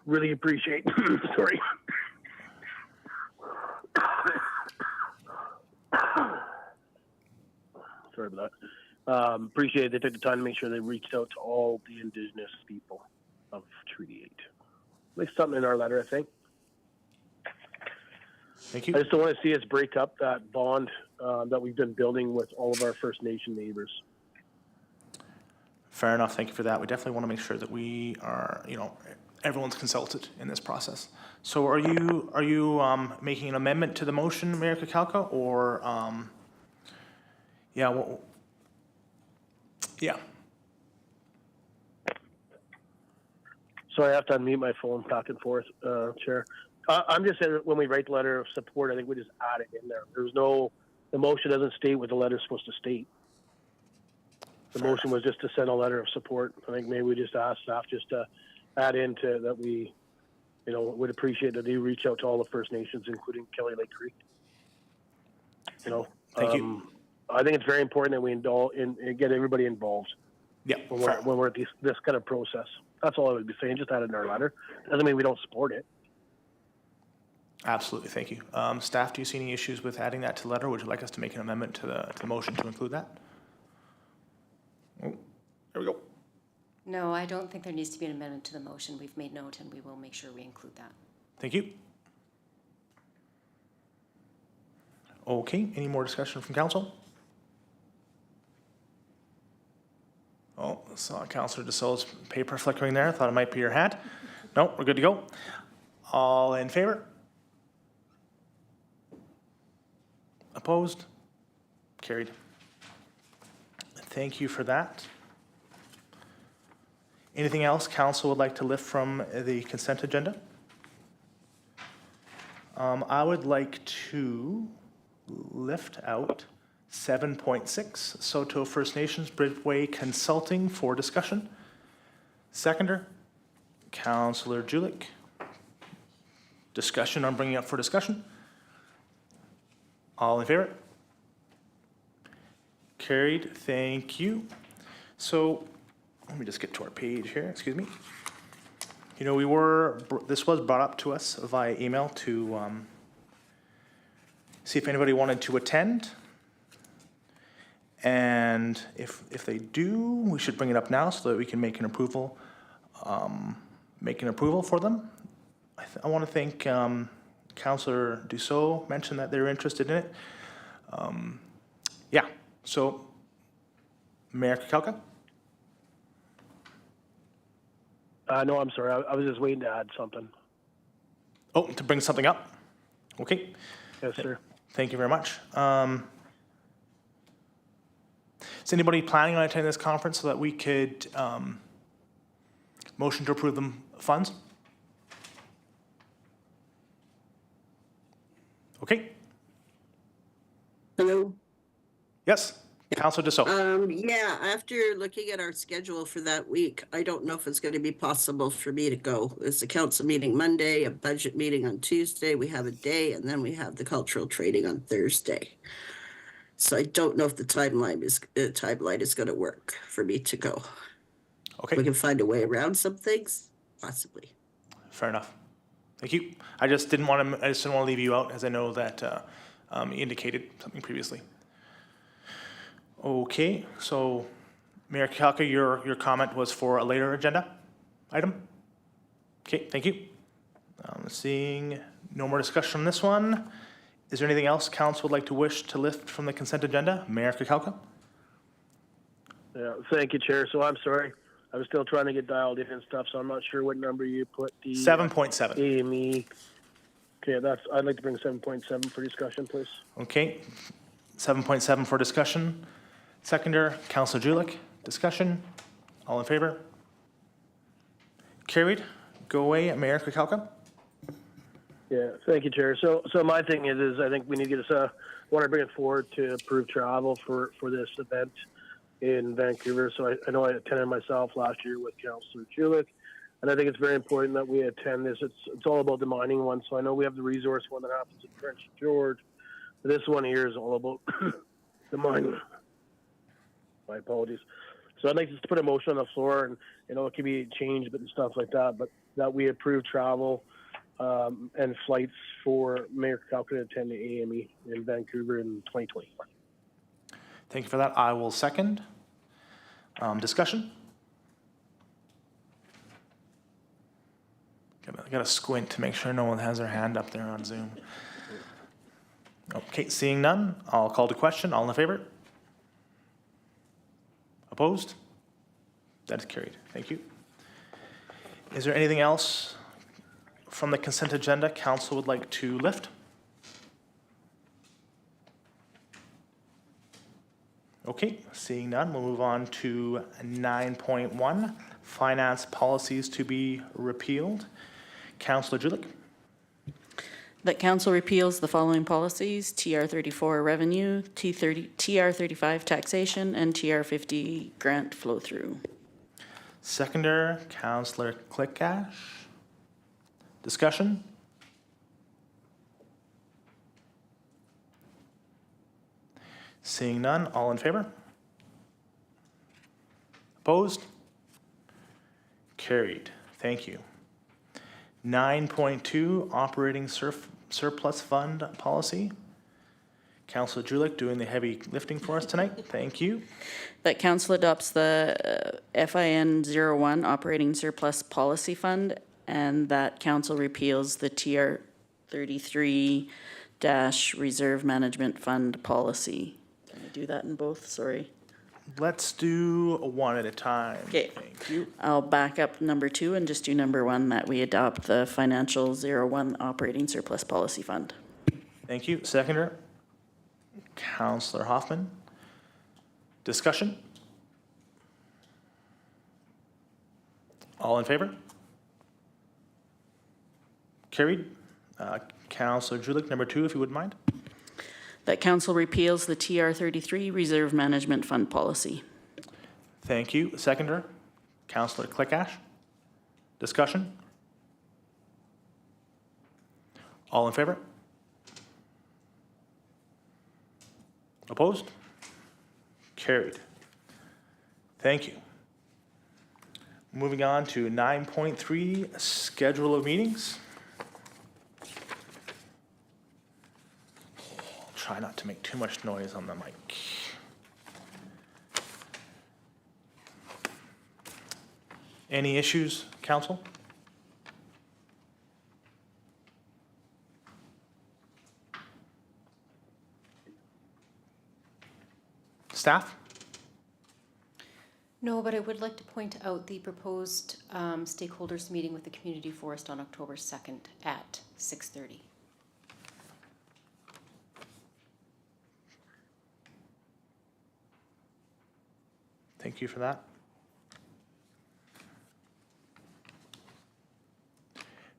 really appreciate, sorry. Sorry about that. Appreciate they took the time to make sure they reached out to all the Indigenous people of Treaty 8. At least something in our letter, I think. Thank you. I just don't want to see us break up that bond that we've been building with all of our First Nation neighbors. Fair enough. Thank you for that. We definitely want to make sure that we are, everyone's consulted in this process. So are you making an amendment to the motion, Mayor Kukalka, or yeah, yeah. So I have to unmute my phone back and forth, Chair. I'm just saying that when we write the letter of support, I think we just add it in there. The motion doesn't state what the letter's supposed to state. The motion was just to send a letter of support. I think maybe we just ask staff just to add into that we, would appreciate that they reach out to all the First Nations, including Kelly Lake Creek. Thank you. I think it's very important that we get everybody involved. Yeah. When we're at this kind of process. That's all I would be saying. Just add it in our letter. Doesn't mean we don't support it. Absolutely. Thank you. Staff, do you see any issues with adding that to the letter? Would you like us to make an amendment to the motion to include that? Oh, there we go. No, I don't think there needs to be an amendment to the motion. We've made note and we will make sure we include that. Thank you. Okay, any more discussion from council? Oh, I saw Councillor DeSoto's paper flickering there. I thought it might be your hat. No, we're good to go. All in favor? Opposed? Carried. Thank you for that. Anything else council would like to lift from the consent agenda? I would like to lift out 7.6, Soto First Nations Bridgeway Consulting for discussion. Seconder, Councillor Julik. Discussion on bringing up for discussion. All in favor? Carried, thank you. So let me just get to our page here, excuse me. This was brought up to us via email to see if anybody wanted to attend. And if they do, we should bring it up now so that we can make an approval for them. I want to thank Councillor Dussault mentioned that they're interested in it. Yeah, so Mayor Kukalka? No, I'm sorry. I was just waiting to add something. Oh, to bring something up? Okay. Yes, sir. Thank you very much. Is anybody planning on attending this conference so that we could motion to approve the funds? Okay. Hello? Yes, Councillor Dussault. Yeah, after looking at our schedule for that week, I don't know if it's going to be possible for me to go. It's a council meeting Monday, a budget meeting on Tuesday, we have a day, and then we have the cultural training on Thursday. So I don't know if the timeline is going to work for me to go. Okay. We can find a way around some things, possibly. Fair enough. Thank you. I just didn't want to leave you out, as I know that you indicated something previously. Okay, so Mayor Kukalka, your comment was for a later agenda item? Okay, thank you. Seeing no more discussion on this one, is there anything else council would like to wish to lift from the consent agenda? Mayor Kukalka? Yeah, thank you, Chair. So I'm sorry. I was still trying to get dialed in and stuff, so I'm not sure what number you put the 7.7. AME. Okay, I'd like to bring 7.7 for discussion, please. Okay, 7.7 for discussion. Seconder, Councillor Julik. Discussion. All in favor? Carried. Go away, Mayor Kukalka. Yeah, thank you, Chair. So my thing is I think we need to get us, want to bring it forward to approve travel for this event in Vancouver. So I know I attended myself last year with Councillor Julik, and I think it's very important that we attend this. It's all about the mining one. So I know we have the resource one that happens in Prince George. But this one here is all about the mining. My apologies. So I'd like to put a motion on the floor, and it can be changed, but and stuff like that. But that we approve travel and flights for Mayor Kakalka to attend the AME in Vancouver in 2020. Thank you for that. I will second. Discussion? Gotta squint to make sure no one has their hand up there on Zoom. Okay, seeing none, I'll call to question. All in favor? Opposed? That is carried. Thank you. Is there anything else from the consent agenda council would like to lift? Okay, seeing none, we'll move on to 9.1, finance policies to be repealed. Councillor Julik. That council repeals the following policies: TR34 revenue, TR35 taxation, and TR50 grant flow through. Seconder, Councillor Clickash. Discussion? Seeing none, all in favor? Opposed? Carried. Thank you. 9.2, operating surplus fund policy. Councillor Julik doing the heavy lifting for us tonight. Thank you. That council adopts the FIN 01 operating surplus policy fund, and that council repeals the TR33 reserve management fund policy. Can I do that in both? Sorry. Let's do one at a time. Okay. Thank you. I'll back up number 2 and just do number 1, that we adopt the financial 01 operating surplus policy fund. Thank you. Seconder, Councillor Hoffman. Discussion? All in favor? Carried. Councillor Julik, number 2, if you wouldn't mind. That council repeals the TR33 reserve management fund policy. Thank you. Seconder, Councillor Clickash. Discussion? All in favor? Opposed? Carried. Thank you. Moving on to 9.3, schedule of meetings. I'll try not to make too much noise on the mic. Any issues, council? Staff? No, but I would like to point out the proposed stakeholders meeting with the community forest on October 2nd at 6:30. Thank you for that.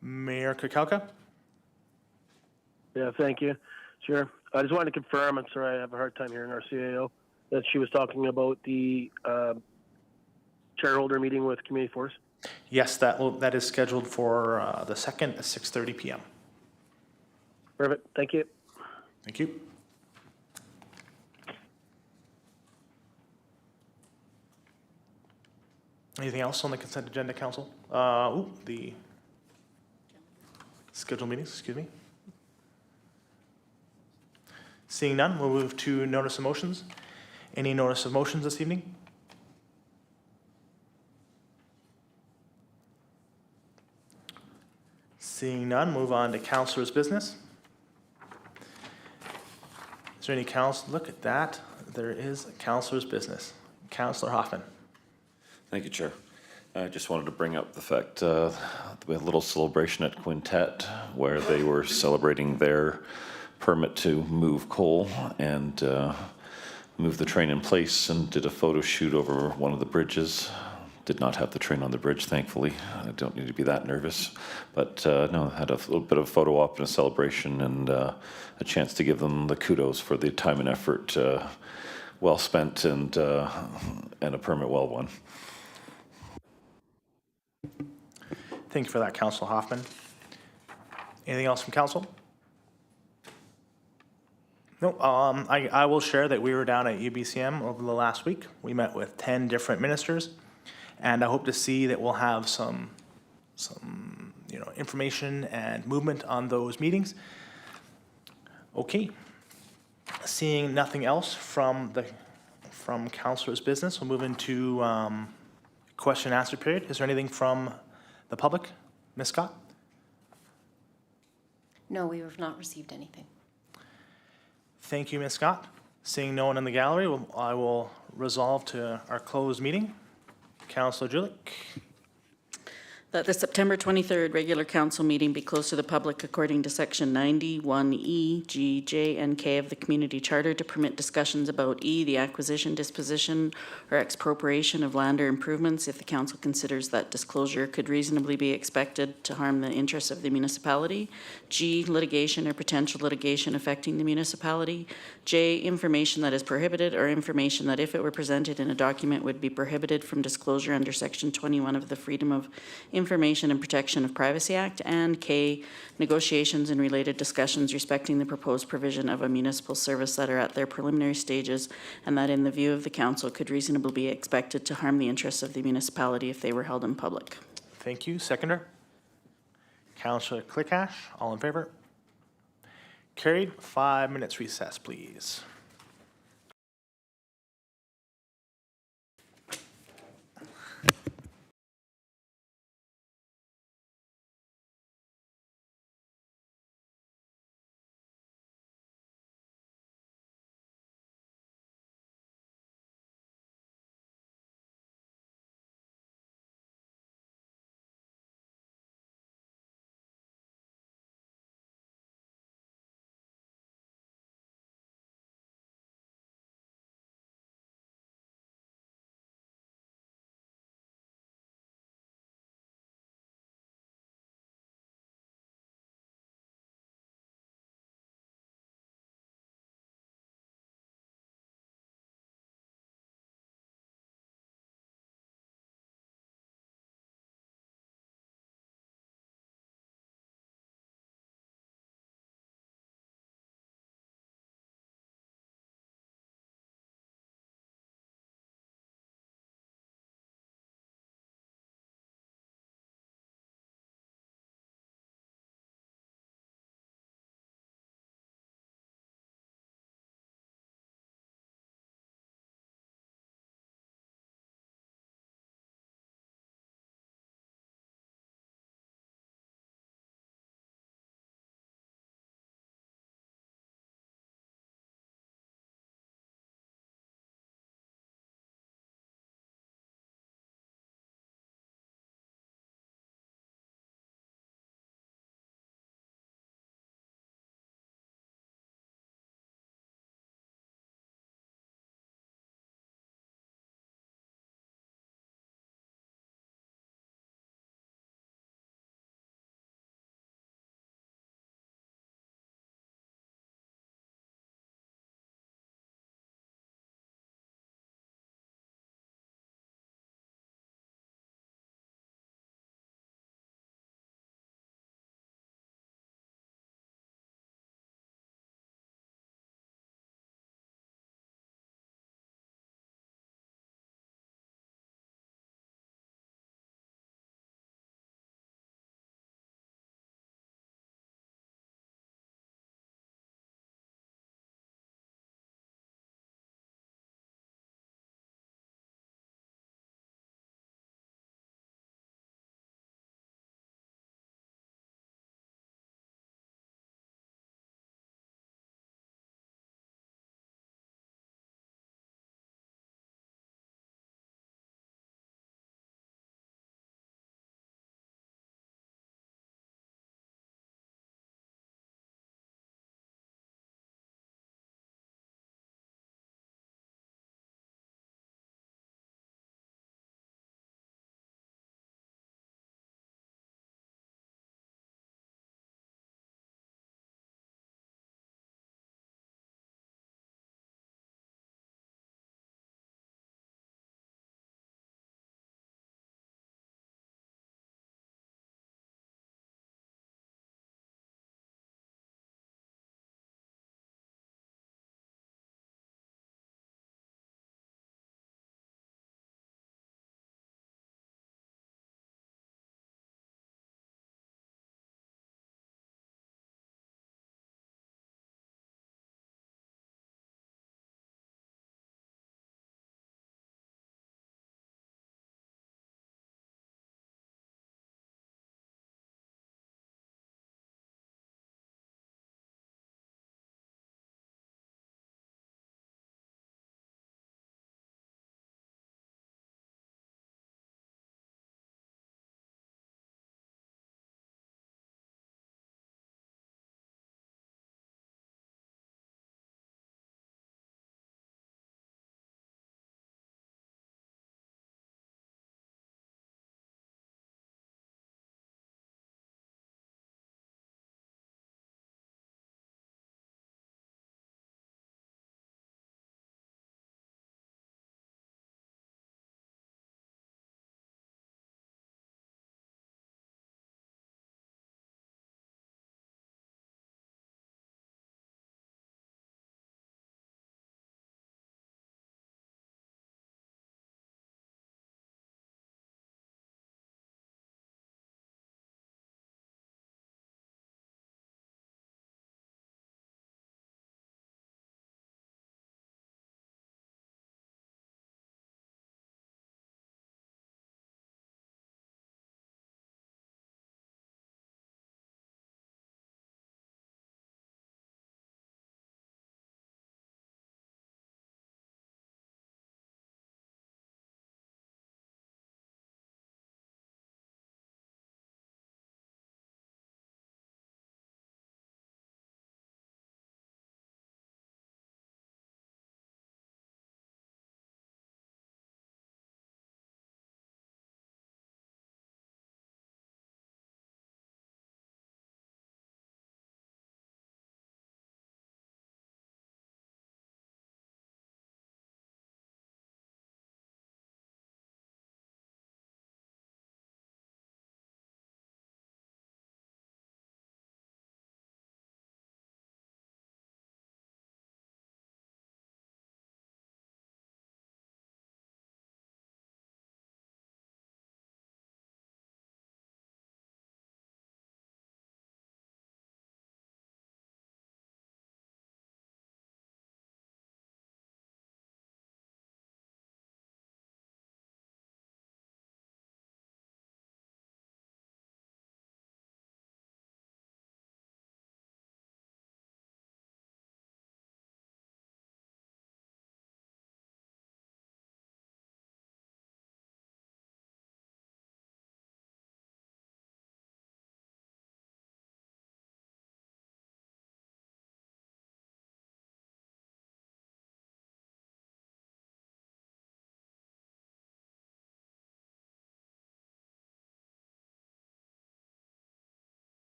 Mayor Kakalka? Yeah, thank you. Sure. I just wanted to confirm, I'm sorry I have a hard time hearing our CAO, that she was talking about the shareholder meeting with community force. Yes, that is scheduled for the 2nd at 6:30 p.m. Perfect. Thank you. Thank you. Anything else on the consent agenda, council? The scheduled meetings, excuse me. Seeing none, we'll move to notice of motions. Any notice of motions this evening? Seeing none, move on to councilor's business. Is there any council? Look at that. There is a councilor's business. Councilor Hoffman. Thank you, Chair. I just wanted to bring up the fact we had a little celebration at Quintet where they were celebrating their permit to move coal and move the train in place, and did a photo shoot over one of the bridges. Did not have the train on the bridge, thankfully. I don't need to be that nervous. But no, had a little bit of photo op and a celebration, and a chance to give them the kudos for the time and effort well spent, and a permit well won. Thank you for that, Councilor Hoffman. Anything else from council? No, I will share that we were down at UBCM over the last week. We met with 10 different ministers, and I hope to see that we'll have some information and movement on those meetings. Okay. Seeing nothing else from councilor's business, we'll move into question and answer period. Is there anything from the public? Ms. Scott? No, we have not received anything. Thank you, Ms. Scott. Seeing no one in the gallery, I will resolve to our closed meeting. Councilor Julik. That the September 23rd regular council meeting be closed to the public according to section 91E, G, J, and K of the Community Charter to permit discussions about E, the acquisition, disposition, or expropriation of land or improvements if the council considers that disclosure could reasonably be expected to harm the interests of the municipality. G, litigation or potential litigation affecting the municipality. J, information that is prohibited or information that if it were presented in a document would be prohibited from disclosure under section 21 of the Freedom of Information and Protection of Privacy Act, and K, negotiations and related discussions respecting the proposed provision of a municipal service that are at their preliminary stages and that in the view of the council could reasonably be expected to harm the interests of the municipality if they were held in public. Thank you. Seconder? Councilor Clickash, all in favor? Carried. 5 minutes recess, please.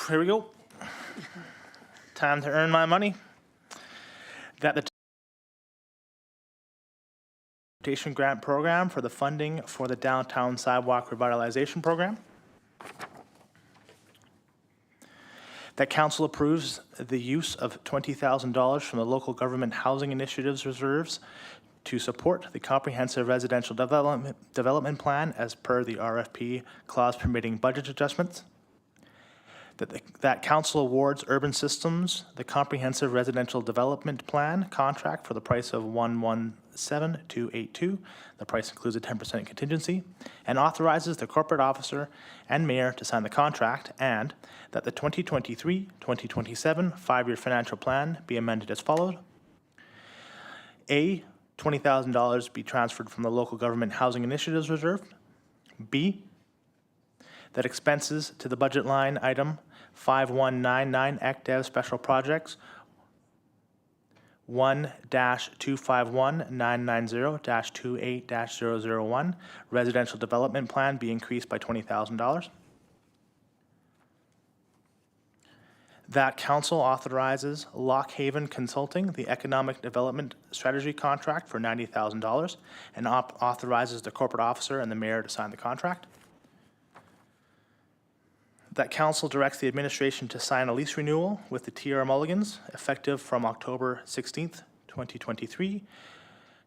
Here we go. Time to earn my money. That the transportation grant program for the funding for the downtown sidewalk revitalization program. That council approves the use of $20,000 from the local government housing initiatives reserves to support the comprehensive residential development plan as per the RFP clause permitting budget adjustments. That council awards Urban Systems the comprehensive residential development plan contract for the price of $117,282. The price includes a 10% contingency, and authorizes the corporate officer and mayor to sign the contract, and that the 2023-2027 5-year financial plan be amended as followed. A, $20,000 be transferred from the local government housing initiatives reserve. B, that expenses to the budget line item 5199 ECDEV Special Projects 1-251990-28-001 Residential Development Plan be increased by $20,000. That council authorizes Lock Haven Consulting the Economic Development Strategy Contract for $90,000 and authorizes the corporate officer and the mayor to sign the contract. That council directs the administration to sign a lease renewal with the TR Mulligans effective from October 16th, 2023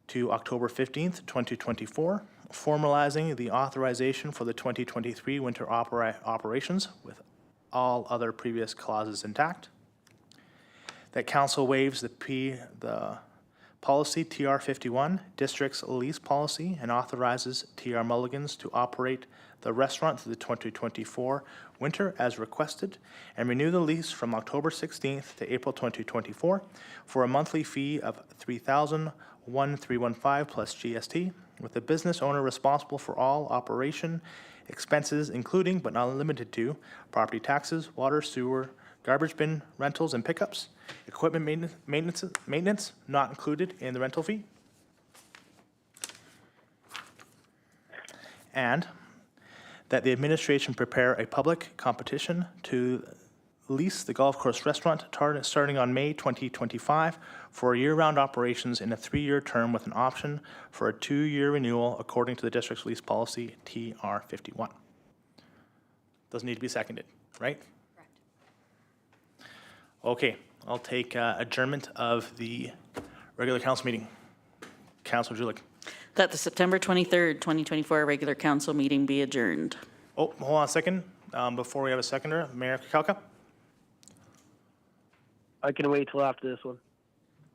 to October 15th, 2024, formalizing the authorization for the 2023 winter operations with all other previous clauses intact. That council waives the policy TR 51 district's lease policy and authorizes TR Mulligans to operate the restaurant through the 2024 winter as requested, and renew the lease from October 16th to April 2024 for a monthly fee of $3,001,315 plus GST, with the business owner responsible for all operation expenses, including but not limited to property taxes, water, sewer, garbage bin rentals and pickups, equipment maintenance not included in the rental fee. And that the administration prepare a public competition to lease the golf course restaurant starting on May 2025 for year-round operations in a 3-year term with an option for a 2-year renewal according to the district's lease policy TR 51. Doesn't need to be seconded, right? Correct. Okay, I'll take adjournment of the regular council meeting. Councilor Julich. That the September 23rd, 2024 regular council meeting be adjourned. Oh, hold on a second. Before we have a seconder, Mayor Kakalka. I can wait till after this one.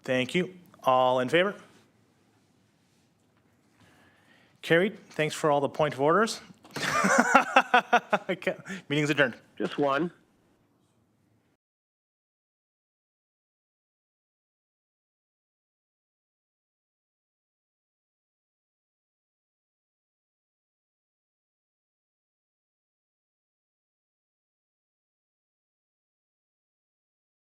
Thank you. All in favor? Carried. Thanks for all the point of orders. Okay. Meeting's adjourned. Just one.